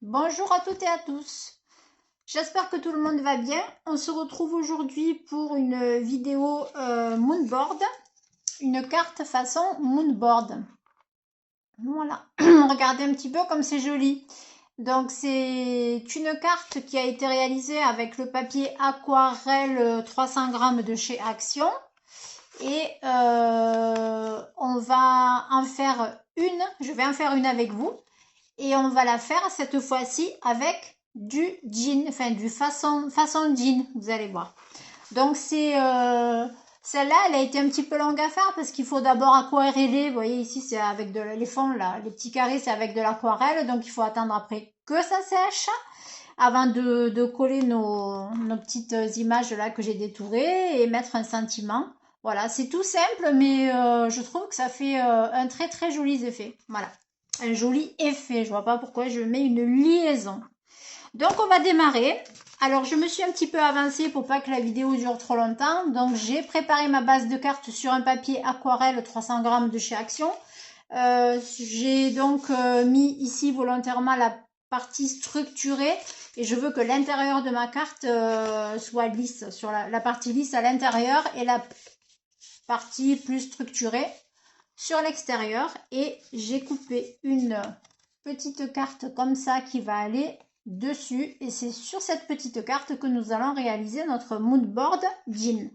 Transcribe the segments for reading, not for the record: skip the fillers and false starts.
Bonjour à toutes et à tous. J'espère que tout le monde va bien. On se retrouve aujourd'hui pour une vidéo Moonboard, une carte façon Moonboard. Voilà, regardez un petit peu comme c'est joli. Donc c'est une carte qui a été réalisée avec le papier aquarelle 300 grammes de chez Action. Et on va en faire une, je vais en faire une avec vous. Et on va la faire cette fois-ci avec du jean, enfin du façon jean, vous allez voir. Donc c'est celle-là, elle a été un petit peu longue à faire parce qu'il faut d'abord aquareller. Vous voyez ici, c'est avec les fonds là, les petits carrés, c'est avec de l'aquarelle, donc il faut attendre après que ça sèche avant de coller nos petites images là que j'ai détourées et mettre un sentiment. Voilà, c'est tout simple, mais je trouve que ça fait un très très joli effet. Voilà, un joli effet. Je vois pas pourquoi je mets une liaison. Donc on va démarrer. Alors je me suis un petit peu avancée pour pas que la vidéo dure trop longtemps. Donc j'ai préparé ma base de cartes sur un papier aquarelle 300 grammes de chez Action. J'ai donc mis ici volontairement la partie structurée et je veux que l'intérieur de ma carte soit lisse, sur la partie lisse à l'intérieur et la partie plus structurée sur l'extérieur. Et j'ai coupé une petite carte comme ça qui va aller dessus et c'est sur cette petite carte que nous allons réaliser notre moodboard jean.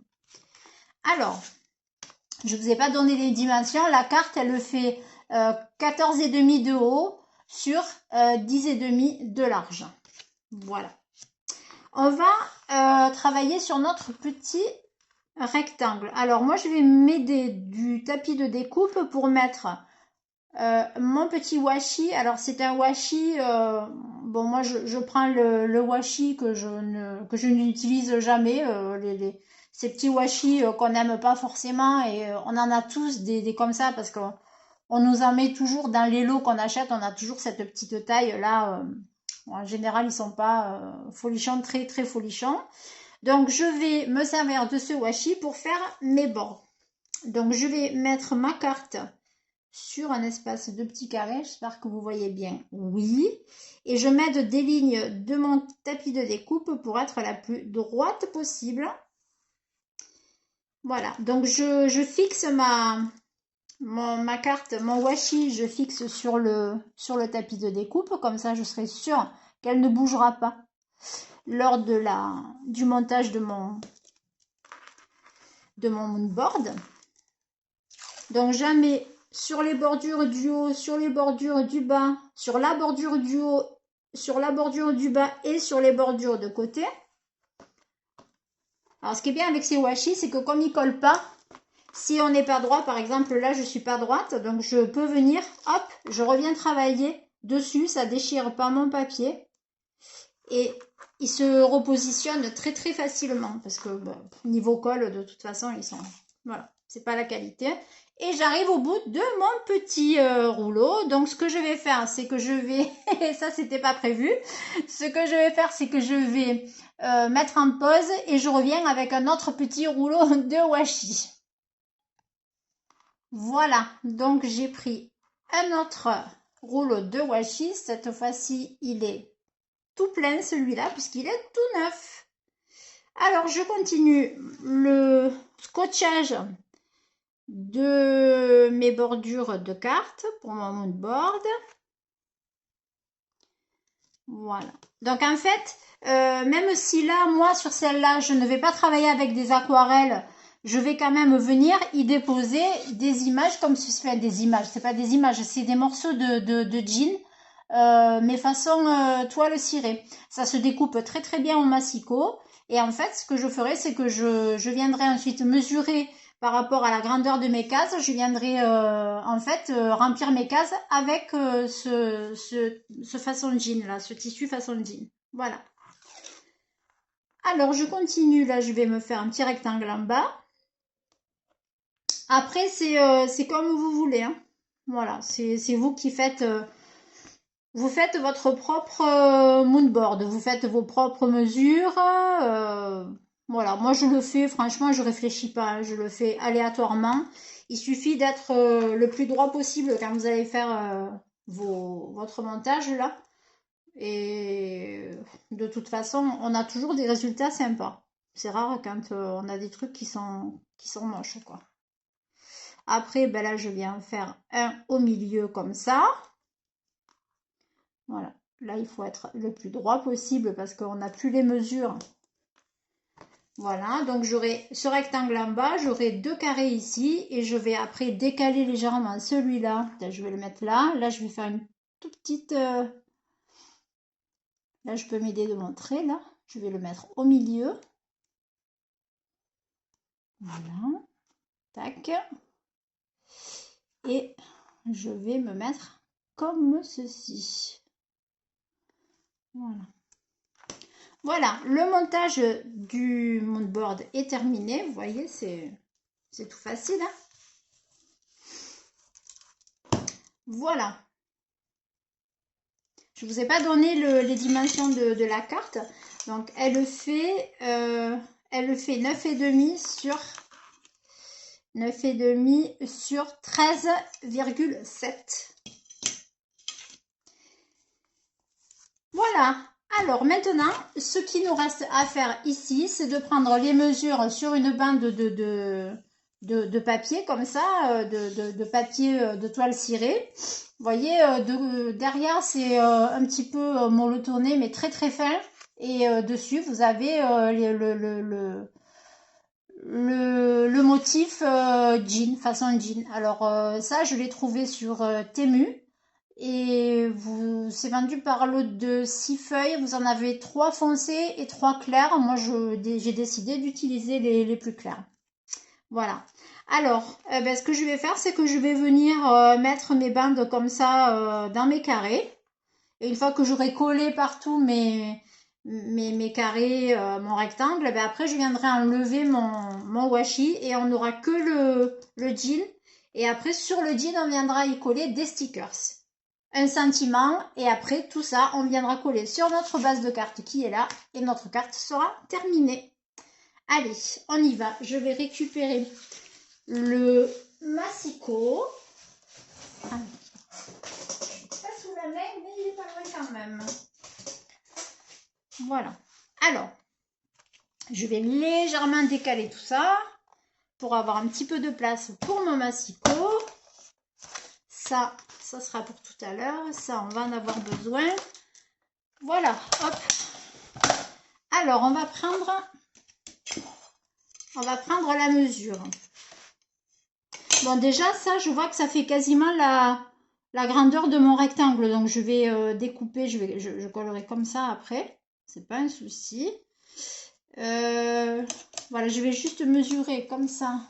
Alors, je ne vous ai pas donné les dimensions. La carte, elle le fait 14,5 de haut sur 10,5 de large. Voilà. On va travailler sur notre petit rectangle. Alors, moi, je vais m'aider du tapis de découpe pour mettre mon petit washi. Alors, c'est un washi. Bon, moi, je prends le washi que je n'utilise jamais. Ces petits washi qu'on n'aime pas forcément. Et on en a tous des comme ça parce qu'on nous en met toujours dans les lots qu'on achète. On a toujours cette petite taille là. En général, ils sont pas folichons, très très folichons. Donc, je vais me servir de ce washi pour faire mes bords. Donc, je vais mettre ma carte sur un espace de petits carrés. J'espère que vous voyez bien. Oui. Et je m'aide des lignes de mon tapis de découpe pour être la plus droite possible. Voilà. Donc, je fixe ma carte, mon washi, je fixe sur le tapis de découpe. Comme ça, je serai sûre qu'elle ne bougera pas lors du montage de mon moodboard. Donc, jamais sur les bordures du haut, sur les bordures du bas, sur la bordure du haut, sur la bordure du bas et sur les bordures de côté. Alors, ce qui est bien avec ces washi, c'est que comme ils ne collent pas, si on n'est pas droit, par exemple, là, je ne suis pas droite, donc je peux venir, hop, je reviens travailler dessus, ça ne déchire pas mon papier. Et ils se repositionnent très très facilement parce que bon, niveau colle, de toute façon, ils sont... Voilà, c'est pas la qualité. Et j'arrive au bout de mon petit rouleau. Donc ce que je vais faire, c'est que je vais... Et ça, c'était pas prévu. Ce que je vais faire, c'est que je vais mettre en pause et je reviens avec un autre petit rouleau de washi. Voilà, donc j'ai pris un autre rouleau de washi. Cette fois-ci, il est tout plein celui-là puisqu'il est tout neuf. Alors je continue le scotchage de mes bordures de cartes pour mon moodboard. Voilà. Donc en fait, même si là, moi sur celle-là, je ne vais pas travailler avec des aquarelles, je vais quand même venir y déposer des images comme si c'était des images. C'est pas des images, c'est des morceaux de jean. Mais façon toile cirée. Ça se découpe très très bien au massicot. Et en fait, ce que je ferai, c'est que je viendrai ensuite mesurer par rapport à la grandeur de mes cases. Je viendrai en fait remplir mes cases avec ce façon jean là, ce tissu façon jean. Voilà. Alors je continue, là je vais me faire un petit rectangle en bas. Après c'est comme vous voulez. Hein. Voilà, c'est vous qui faites... vous faites votre propre moodboard, vous faites vos propres mesures. Voilà, moi je le fais, franchement, je réfléchis pas, je le fais aléatoirement. Il suffit d'être le plus droit possible quand vous allez faire votre montage là. Et de toute façon, on a toujours des résultats sympas. C'est rare quand on a des trucs qui sont moches, quoi. Après, ben là, je viens faire un au milieu comme ça. Voilà. Là, il faut être le plus droit possible parce qu'on n'a plus les mesures. Voilà, donc j'aurai ce rectangle en bas, j'aurai 2 carrés ici et je vais après décaler légèrement celui-là. Je vais le mettre là. Là, je vais faire une toute petite... Là, je peux m'aider de montrer. Là, je vais le mettre au milieu. Voilà. Tac. Et je vais me mettre comme ceci. Voilà. Voilà, le montage du moodboard est terminé. Vous voyez, c'est tout facile, hein. Voilà. Je ne vous ai pas donné les dimensions de la carte. Donc, elle fait 9,5 sur 9,5 sur 13,7. Voilà. Alors maintenant, ce qui nous reste à faire ici, c'est de prendre les mesures sur une bande de papier comme ça, de papier de toile cirée. Vous voyez, derrière, c'est un petit peu molletonné, mais très très fin. Et dessus, vous avez le motif jean, façon jean. Alors ça, je l'ai trouvé sur Temu. Et c'est vendu par lot de 6 feuilles. Vous en avez 3 foncées et 3 claires. Moi, j'ai décidé d'utiliser les plus clairs. Voilà. Alors, ben, ce que je vais faire, c'est que je vais venir mettre mes bandes comme ça dans mes carrés. Et une fois que j'aurai collé partout mes carrés, mon rectangle, ben après, je viendrai enlever mon washi et on n'aura que le jean. Et après, sur le jean, on viendra y coller des stickers. Un sentiment et après tout ça on viendra coller sur notre base de carte qui est là et notre carte sera terminée. Allez, on y va. Je vais récupérer le massicot. Ah, pas sous la main, mais il est pas loin quand même. Voilà. Alors, je vais légèrement décaler tout ça pour avoir un petit peu de place pour mon massicot. Ça sera pour tout à l'heure. Ça, on va en avoir besoin. Voilà, hop. Alors, on va prendre la mesure. Bon, déjà, ça, je vois que ça fait quasiment la grandeur de mon rectangle. Donc, je vais découper, je collerai comme ça après. C'est pas un souci. Voilà, je vais juste mesurer comme ça.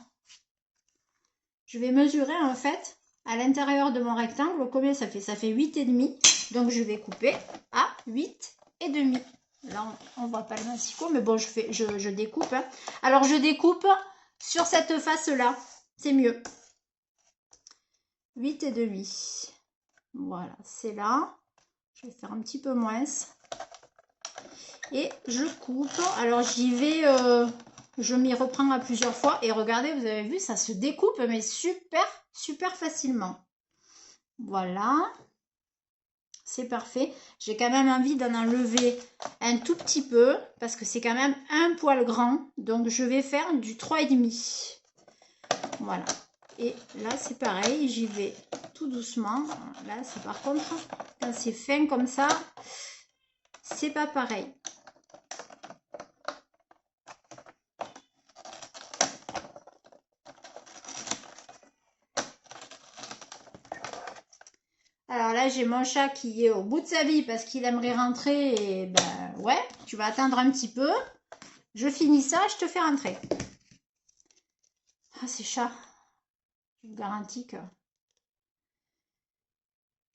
Je vais mesurer, en fait, à l'intérieur de mon rectangle, combien ça fait? Ça fait 8,5. Donc, je vais couper à 8,5. Là, on voit pas le massicot, mais bon, je découpe. Hein. Alors, je découpe sur cette face-là. C'est mieux. 8,5. Voilà, c'est là. Je vais faire un petit peu moins. Et je coupe. Alors, j'y vais... je m'y reprends à plusieurs fois. Et regardez, vous avez vu, ça se découpe, mais super, super facilement. Voilà. C'est parfait. J'ai quand même envie d'en enlever un tout petit peu parce que c'est quand même un poil grand. Donc, je vais faire du 3,5. Voilà. Et là, c'est pareil. J'y vais tout doucement. Là, c'est par contre, quand c'est fin comme ça, c'est pas pareil. Alors là, j'ai mon chat qui est au bout de sa vie parce qu'il aimerait rentrer. Et ben ouais, tu vas attendre un petit peu. Je finis ça, je te fais rentrer. Ah, ces chats. Je vous garantis que...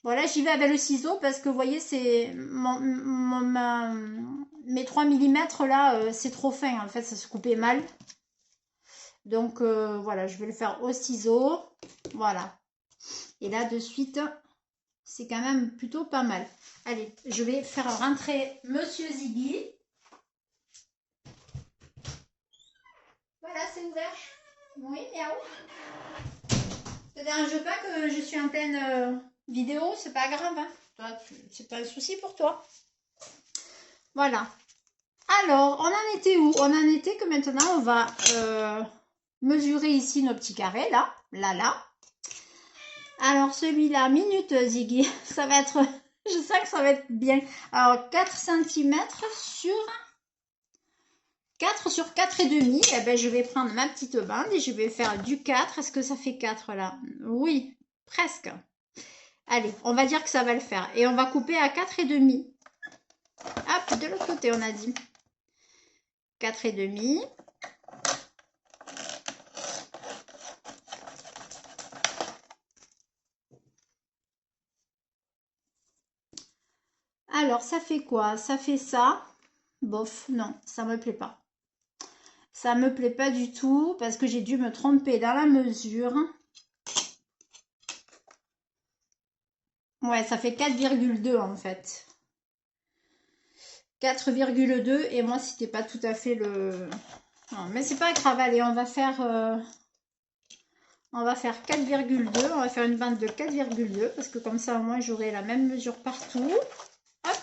Voilà, j'y vais avec le ciseau parce que vous voyez, c'est mes 3 mm là, c'est trop fin. En fait, ça se coupait mal. Donc voilà, je vais le faire au ciseau. Voilà. Et là, de suite... C'est quand même plutôt pas mal. Allez, je vais faire rentrer Monsieur Ziggy. Voilà, c'est ouvert. Oui, miaou. Ça ne dérange pas que je suis en pleine vidéo, c'est pas grave. Hein. Toi, c'est pas un souci pour toi. Voilà. Alors, on en était où? On en était que maintenant, on va mesurer ici nos petits carrés, là, là. Alors, celui-là, minute, Ziggy, ça va être, je sens que ça va être bien. Alors, 4 cm sur 4 sur 4,5. Eh ben, je vais prendre ma petite bande et je vais faire du 4. Est-ce que ça fait 4 là? Oui, presque. Allez, on va dire que ça va le faire. Et on va couper à 4,5. Hop, de l'autre côté, on a dit. 4,5. Alors, ça fait quoi? Ça fait ça. Bof, non, ça me plaît pas. Ça me plaît pas du tout parce que j'ai dû me tromper dans la mesure. Ouais, ça fait 4,2 en fait. 4,2 et moi c'était pas tout à fait le... Non, mais c'est pas grave, allez, on va faire 4,2. On va faire une bande de 4,2 parce que comme ça au moins j'aurai la même mesure partout. Hop.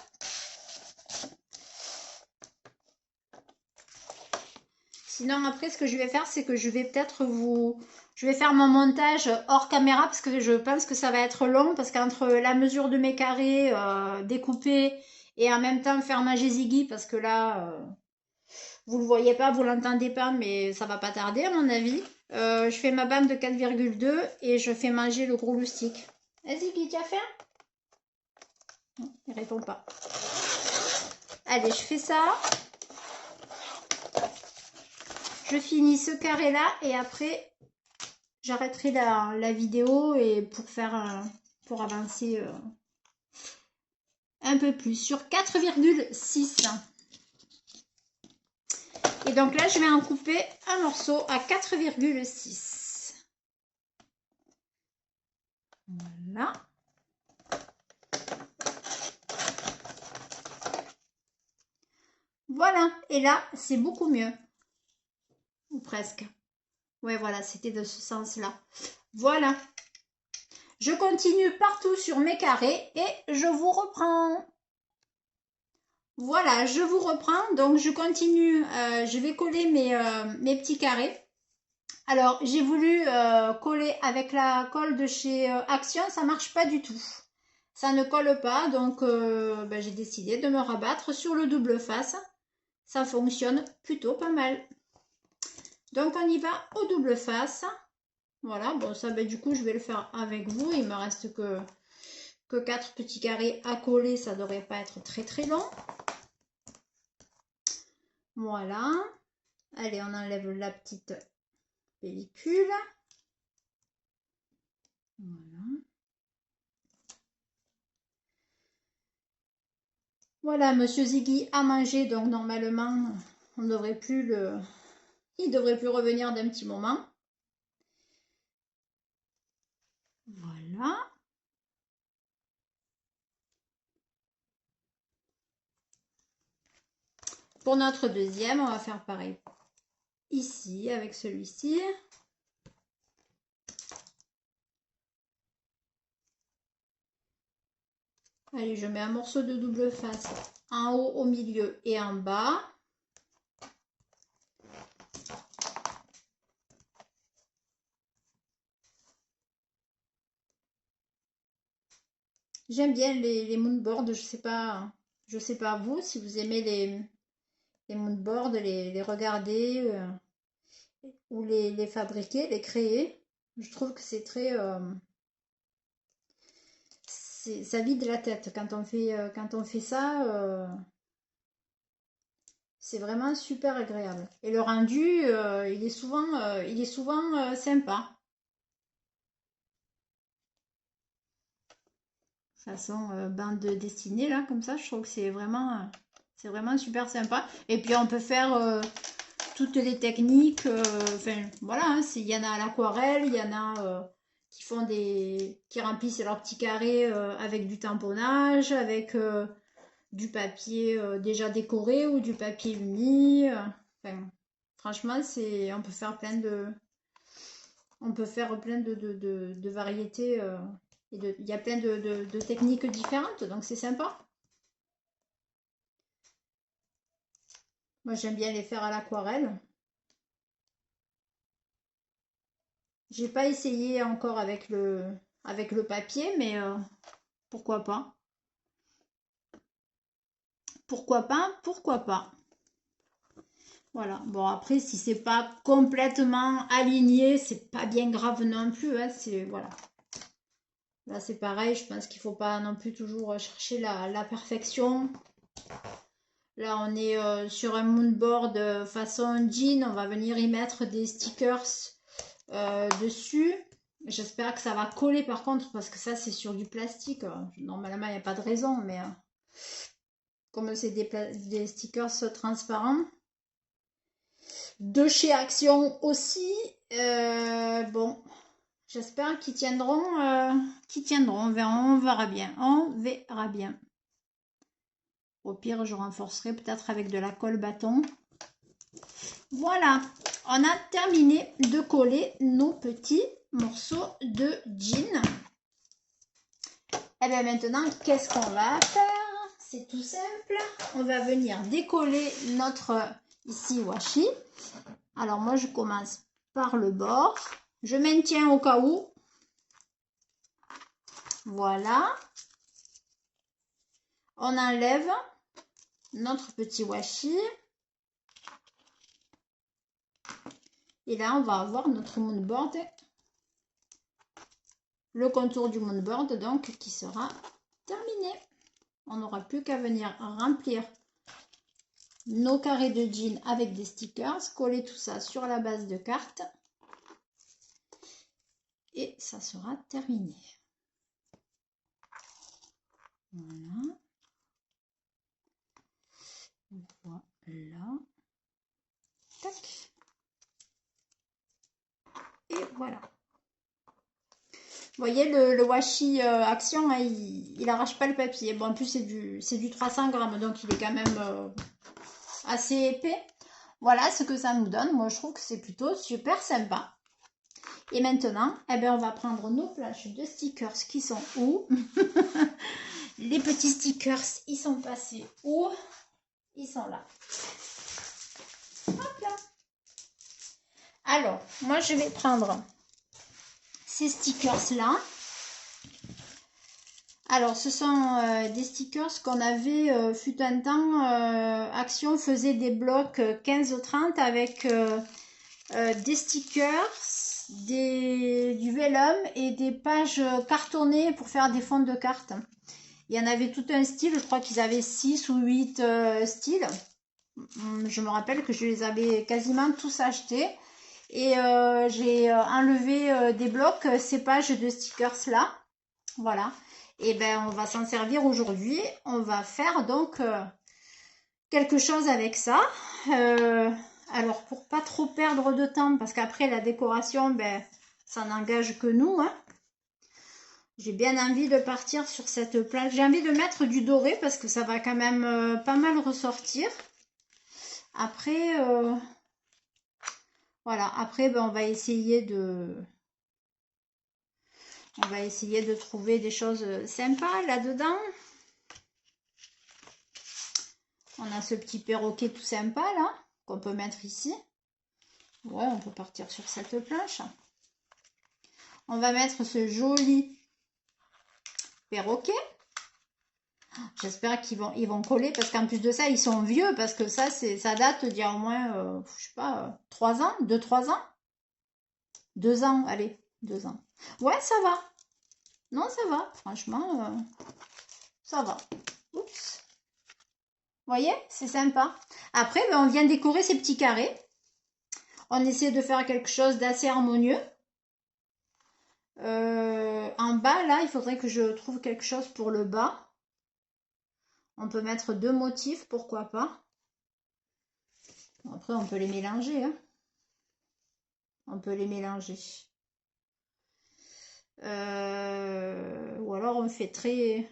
Sinon après ce que je vais faire c'est que je vais peut-être je vais faire mon montage hors caméra parce que je pense que ça va être long parce qu'entre la mesure de mes carrés découpés et en même temps faire manger Ziggy parce que là vous le voyez pas, vous l'entendez pas mais ça va pas tarder à mon avis. Je fais ma bande de 4,2 et je fais manger le gros loustic. Ziggy, tu as faim? Non, il répond pas. Allez, je fais ça. Je finis ce carré là et après j'arrêterai la vidéo et pour avancer un peu plus sur 4,6. Et donc là je vais en couper un morceau à 4,6. Voilà. Voilà, et là c'est beaucoup mieux. Ou presque. Ouais, voilà, c'était de ce sens-là. Voilà. Je continue partout sur mes carrés et je vous reprends. Voilà, je vous reprends. Donc, je continue. Je vais coller mes petits carrés. Alors, j'ai voulu coller avec la colle de chez Action. Ça marche pas du tout. Ça ne colle pas. Donc, ben, j'ai décidé de me rabattre sur le double face. Ça fonctionne plutôt pas mal. Donc, on y va au double face. Voilà, bon, ça, ben, du coup, je vais le faire avec vous. Il me reste que 4 petits carrés à coller. Ça devrait pas être très très long. Voilà. Allez, on enlève la petite pellicule. Voilà. Voilà, Monsieur Ziggy a mangé, donc normalement, on devrait plus le... il devrait plus revenir d'un petit moment. Voilà. Pour notre deuxième, on va faire pareil ici avec celui-ci. Allez, je mets un morceau de double face en haut, au milieu et en bas. J'aime bien les moonboards, je sais pas vous, si vous aimez les moonboards, les regarder ou les fabriquer, les créer. Je trouve que c'est très... ça vide la tête quand on fait ça. C'est vraiment super agréable. Et le rendu, il est souvent sympa. Façon bande dessinée là, comme ça, je trouve que c'est vraiment super sympa. Et puis on peut faire toutes les techniques. Enfin voilà, hein, il y en a à l'aquarelle, il y en a qui remplissent leurs petits carrés avec du tamponnage, avec du papier déjà décoré ou du papier uni. Enfin, franchement, on peut faire plein de variétés Il y a plein de techniques différentes, donc c'est sympa. Moi, j'aime bien les faire à l'aquarelle. J'ai pas essayé encore avec le papier, mais pourquoi pas. Pourquoi pas, pourquoi pas. Voilà, bon après si c'est pas complètement aligné, c'est pas bien grave non plus, hein, c'est voilà. Là c'est pareil, je pense qu'il faut pas non plus toujours chercher la perfection. Là on est sur un moonboard façon jean, on va venir y mettre des stickers dessus. J'espère que ça va coller par contre parce que ça c'est sur du plastique. Normalement il n'y a pas de raison, mais comme c'est des stickers transparents. De chez Action aussi. Bon, j'espère qu'ils tiendront. On verra bien. On verra bien. Au pire, je renforcerai peut-être avec de la colle bâton. Voilà, on a terminé de coller nos petits morceaux de jean. Et bien maintenant, qu'est-ce qu'on va faire? C'est tout simple. On va venir décoller notre ici washi. Alors moi, je commence par le bord. Je maintiens au cas où. Voilà. On enlève notre petit washi. Et là, on va avoir notre moonboard. Le contour du moonboard, donc, qui sera terminé. On n'aura plus qu'à venir remplir nos carrés de jean avec des stickers. Coller tout ça sur la base de carte. Et ça sera terminé. Voilà. Voilà. Tac. Et voilà. Vous voyez, le washi Action, hein, il arrache pas le papier. Bon, en plus, c'est du 300 grammes, donc il est quand même assez épais. Voilà ce que ça nous donne. Moi, je trouve que c'est plutôt super sympa. Et maintenant, eh ben, on va prendre nos planches de stickers qui sont où? Les petits stickers, ils sont passés où? Ils sont là. Hop là. Alors, moi, je vais prendre ces stickers-là. Alors, ce sont des stickers qu'on avait, fut un temps, Action faisait des blocs 15-30 avec des stickers, du vellum et des pages cartonnées pour faire des fonds de cartes. Il y en avait tout un style, je crois qu'ils avaient 6 ou 8 styles. Je me rappelle que je les avais quasiment tous achetés. Et j'ai enlevé des blocs, ces pages de stickers là. Voilà. Et ben on va s'en servir aujourd'hui. On va faire donc quelque chose avec ça. Alors pour pas trop perdre de temps, parce qu'après la décoration, ben ça n'engage que nous. Hein. J'ai bien envie de partir sur cette plage. J'ai envie de mettre du doré parce que ça va quand même pas mal ressortir. Après, voilà. Après, ben, on va essayer de trouver des choses sympas là-dedans. On a ce petit perroquet tout sympa là, qu'on peut mettre ici. Ouais, on peut partir sur cette planche. On va mettre ce joli perroquet. J'espère qu'ils vont coller parce qu'en plus de ça, ils sont vieux parce que ça date d'il y a au moins, je sais pas, 3 ans, 2-3 ans. 2 ans, allez, 2 ans. Ouais, ça va. Non, ça va, franchement, ça va. Oups. Vous voyez, c'est sympa. Après, ben, on vient décorer ces petits carrés. On essaie de faire quelque chose d'assez harmonieux. En bas, là, il faudrait que je trouve quelque chose pour le bas. On peut mettre 2 motifs, pourquoi pas. Après, on peut les mélanger. Hein. On peut les mélanger. Ou alors on fait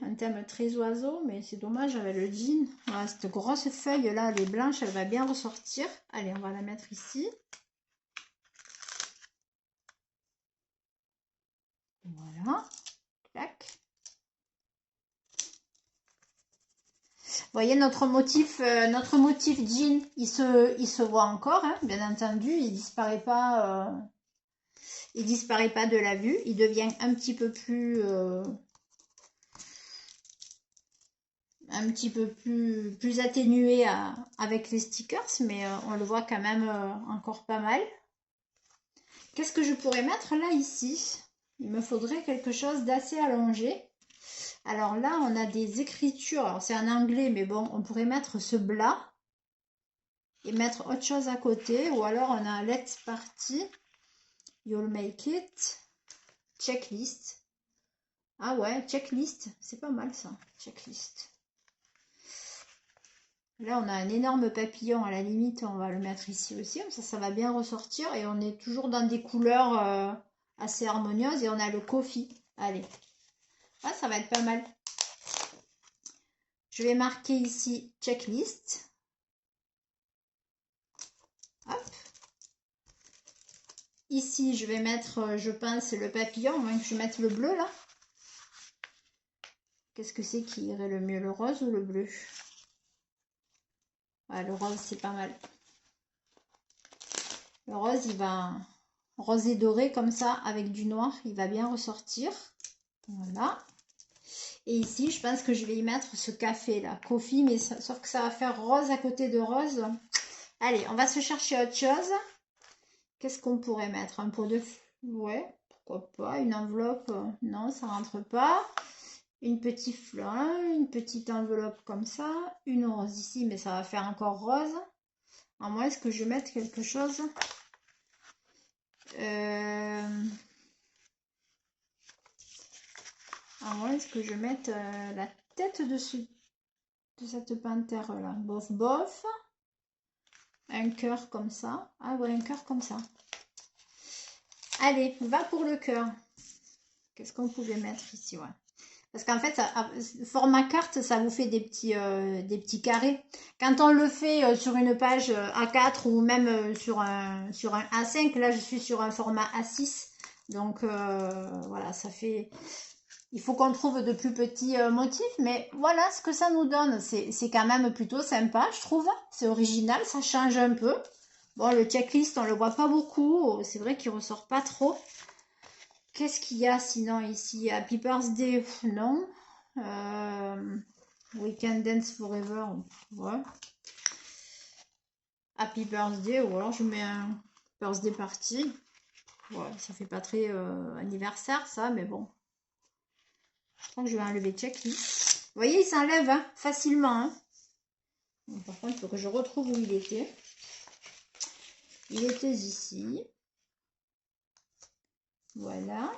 un thème très oiseau, mais c'est dommage avec le jean. Voilà, cette grosse feuille là, elle est blanche, elle va bien ressortir. Allez, on va la mettre ici. Voilà. Clac. Vous voyez notre motif jean, il se voit encore, hein, bien entendu, il disparaît pas de la vue, il devient un petit peu plus atténué avec les stickers, mais on le voit quand même encore pas mal. Qu'est-ce que je pourrais mettre là ici? Il me faudrait quelque chose d'assez allongé. Alors là, on a des écritures. Alors c'est en anglais, mais bon, on pourrait mettre ce blas et mettre autre chose à côté. Ou alors on a Let's Party, You'll Make It, Checklist. Ah ouais, checklist, c'est pas mal ça, checklist. Là, on a un énorme papillon, à la limite, on va le mettre ici aussi, comme ça va bien ressortir. Et on est toujours dans des couleurs assez harmonieuses. Et on a le coffee. Allez, ah, ça va être pas mal. Je vais marquer ici checklist. Hop. Ici, je vais mettre, je pense, le papillon, moins que je mette le bleu là. Qu'est-ce que c'est qui irait le mieux, le rose ou le bleu? Ouais, le rose, c'est pas mal. Le rose, il va rose et doré comme ça, avec du noir, il va bien ressortir. Voilà. Et ici, je pense que je vais y mettre ce café là, coffee, mais sauf que ça va faire rose à côté de rose. Allez, on va se chercher autre chose. Qu'est-ce qu'on pourrait mettre? Un pot de... Ouais, pourquoi pas. Une enveloppe, non, ça rentre pas. Une petite fleur, une petite enveloppe comme ça. Une rose ici, mais ça va faire encore rose. À moins, est-ce que je mette quelque chose à moins, est-ce que je mette la tête de cette panthère là? Bof, bof. Un cœur comme ça. Ah ouais, un cœur comme ça. Allez, va pour le cœur. Qu'est-ce qu'on pouvait mettre ici? Ouais. Parce qu'en fait, format carte, ça vous fait des petits carrés. Quand on le fait sur une page A4 ou même sur un A5, là je suis sur un format A6. Donc voilà, ça fait... Il faut qu'on trouve de plus petits motifs, mais voilà ce que ça nous donne. C'est quand même plutôt sympa, je trouve. C'est original, ça change un peu. Bon, le checklist, on le voit pas beaucoup. C'est vrai qu'il ressort pas trop. Qu'est-ce qu'il y a sinon ici? Happy Birthday, non. We Can Dance Forever, ouais. Happy Birthday, ou alors je mets un birthday party. Ouais, ça fait pas très anniversaire ça, mais bon. Je crois que je vais enlever checklist. Vous voyez, il s'enlève hein, facilement. Hein. Donc, par contre, il faut que je retrouve où il était. Il était ici. Voilà.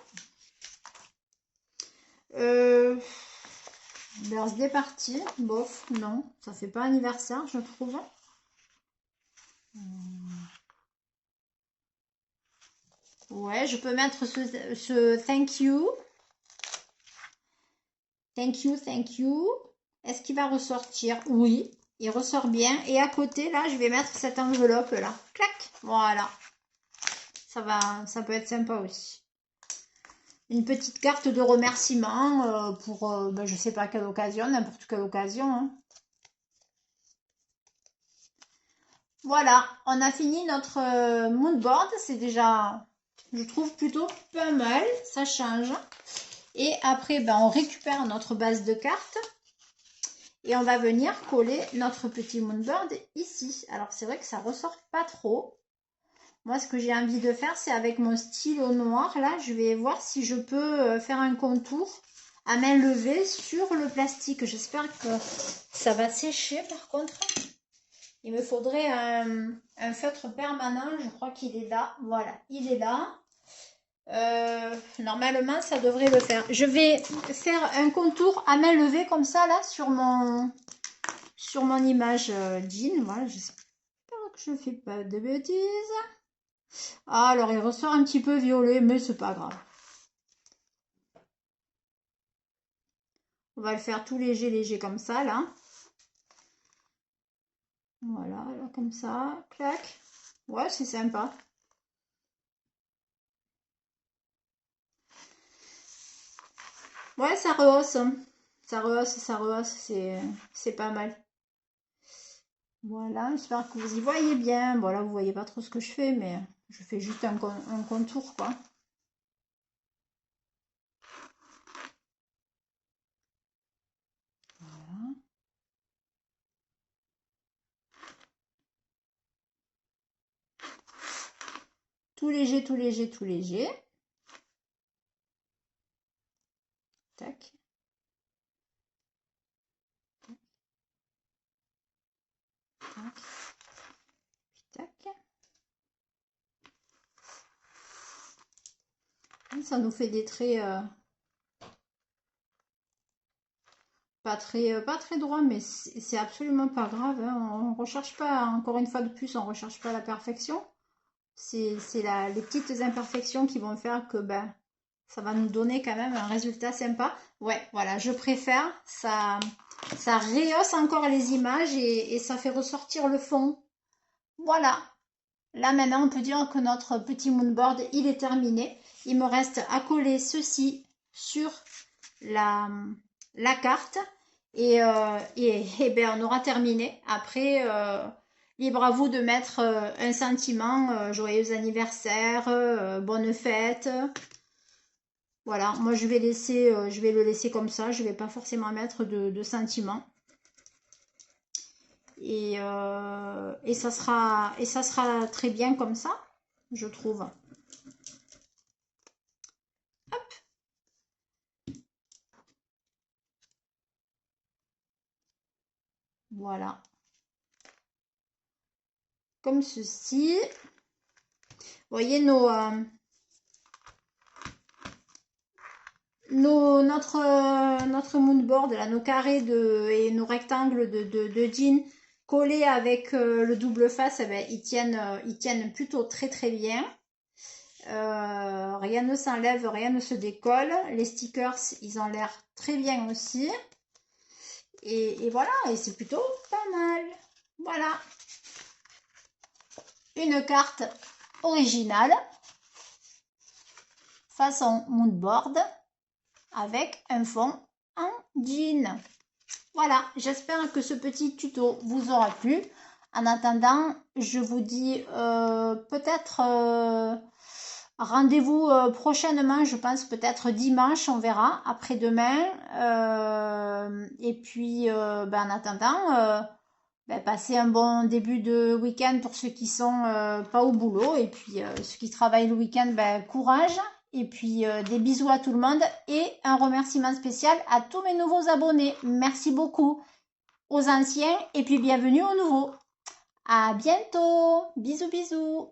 Birthday party, bof, non, ça fait pas anniversaire, je trouve. Ouais, je peux mettre ce thank you. Thank you, thank you. Est-ce qu'il va ressortir? Oui, il ressort bien. Et à côté, là, je vais mettre cette enveloppe là. Clac, voilà. Ça peut être sympa aussi. Une petite carte de remerciement pour, ben, je sais pas quelle occasion, n'importe quelle occasion. Hein. Voilà, on a fini notre moodboard. C'est déjà, je trouve, plutôt pas mal. Ça change. Et après, ben, on récupère notre base de cartes. Et on va venir coller notre petit moodboard ici. Alors, c'est vrai que ça ressort pas trop. Moi, ce que j'ai envie de faire, c'est avec mon stylo noir. Là, je vais voir si je peux faire un contour à main levée sur le plastique. J'espère que ça va sécher par contre. Il me faudrait un feutre permanent. Je crois qu'il est là. Voilà, il est là. Normalement, ça devrait le faire. Je vais faire un contour à main levée comme ça, là, sur mon image jean. Voilà, j'espère que je ne fais pas de bêtises. Ah, alors il ressort un petit peu violet, mais c'est pas grave. On va le faire tout léger, léger comme ça, là. Voilà, là, comme ça. Clac. Ouais, c'est sympa. Ouais, ça rehausse. Ça rehausse, ça rehausse. C'est pas mal. Voilà, j'espère que vous y voyez bien. Bon, là, vous voyez pas trop ce que je fais, mais je fais juste un contour, quoi. Voilà. Tout léger, tout léger, tout léger. Tac, tac, tac. Ça nous fait des traits pas très droits, mais c'est absolument pas grave, hein. On recherche pas, encore une fois de plus, on recherche pas la perfection. C'est les petites imperfections qui vont faire que ben, ça va nous donner quand même un résultat sympa. Ouais, voilà, je préfère. Ça rehausse encore les images et ça fait ressortir le fond. Voilà. Là maintenant, on peut dire que notre petit moonboard, il est terminé. Il me reste à coller ceci sur la, la carte et ben, on aura terminé. Après, libre à vous de mettre un sentiment, joyeux anniversaire, bonne fête. Voilà, moi je vais le laisser comme ça. Je vais pas forcément mettre de sentiment. Et ça sera très bien comme ça, je trouve. Voilà, comme ceci. Vous voyez notre moonboard, là, nos carrés et nos rectangles de jean collés avec le double face, eh ben, ils tiennent plutôt très très bien. Rien ne s'enlève, rien ne se décolle. Les stickers, ils ont l'air très bien aussi. Et voilà, et c'est plutôt pas mal. Voilà, une carte originale façon moodboard avec un fond en jean. Voilà, j'espère que ce petit tuto vous aura plu. En attendant, je vous dis peut-être rendez-vous prochainement, je pense peut-être dimanche, on verra, après-demain. Et puis, ben, en attendant, ben, passez un bon début de week-end pour ceux qui sont pas au boulot. Et puis, ceux qui travaillent le week-end, ben, courage. Et puis, des bisous à tout le monde et un remerciement spécial à tous mes nouveaux abonnés. Merci beaucoup aux anciens et puis bienvenue aux nouveaux. À bientôt. Bisous, bisous.